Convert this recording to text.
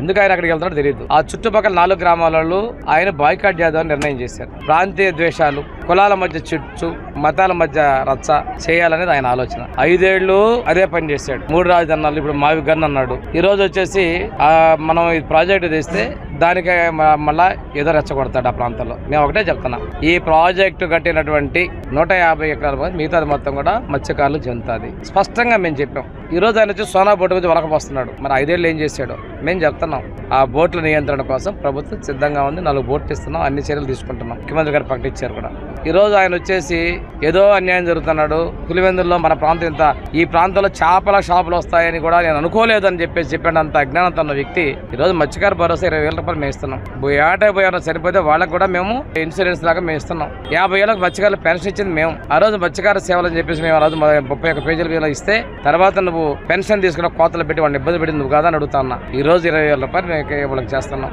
ఎందుకు ఆయన అక్కడికి వెళ్తాడో తెలియదు. ఆ చుట్టుపక్కల 4 గ్రామాలలో ఆయన బాయ్కాట్ చేద్దామని నిర్ణయం చేశారు. ప్రాంతీయ ద్వేషాలు, కులాల మధ్య చిచ్చు, మతాల మధ్య రచ్చ చేయాలనేది ఆయన ఆలోచన. 5 ఏళ్లు అదే పని చేశాడు. 3 రాజధానులు, ఇప్పుడు మావి గన్ అన్నాడు. ఈ రోజు వచ్చేసి మనం ఈ ప్రాజెక్టు తెస్తే దానికి మళ్ళా ఏదో రెచ్చగొడతాడు ఆ ప్రాంతంలో. మేము ఒకటే చెప్తున్నాం, ఈ ప్రాజెక్టు కట్టినటువంటి 150 ఎకరాల మిగతాది మొత్తం కూడా మత్స్యకారులు చెందుతుంది. స్పష్టంగా మేము చెప్పాం. ఈ రోజు ఆయన వచ్చి సోనా బోటు గురించి వలకపోస్తున్నాడు. మరి 5 ఏళ్ళు ఏం చేశాడో మేము చెప్తున్నాం. ఆ బోట్ల నియంత్రణ కోసం ప్రభుత్వం సిద్ధంగా ఉంది. 4 బోట్లు ఇస్తున్నాం, అన్ని చర్యలు తీసుకుంటున్నాం. ముఖ్యమంత్రి గారు ప్రకటించారు కూడా. ఈ రోజు ఆయన వచ్చేసి ఏదో అన్యాయం జరుగుతున్నాడు. పులివెందుల్లో మన ప్రాంతం ఇంత, ఈ ప్రాంతంలో చేపల షాపులు వస్తాయని కూడా నేను అనుకోలేదని చెప్పాడు. అంత అజ్ఞానంతో ఉన్న వ్యక్తి ఈ రోజు మత్స్యకార భరోసా 20,000 రూపాయలు మేము ఇస్తున్నాం. ఏటా పోయారో చనిపోతే వాళ్ళకి కూడా మేము ఇన్సూరెన్స్ లాగా మేము ఇస్తున్నాం. 50 ఏళ్ళకి మత్స్యకారులు పెన్షన్ ఇచ్చింది మేము. ఆ రోజు మత్స్యకార సేవలు అని చెప్పేసి మేము ఆ రోజు 31 పేజీల ఇస్తే తర్వాత నువ్వు పెన్షన్ తీసుకున్న కోతలు పెట్టి వాళ్ళని ఇబ్బంది పెట్టి నువ్వు కాదని అడుగుతా ఉన్నా. ఈ రోజు 20,000 రూపాయలు మేము వాళ్ళకి చేస్తున్నాం.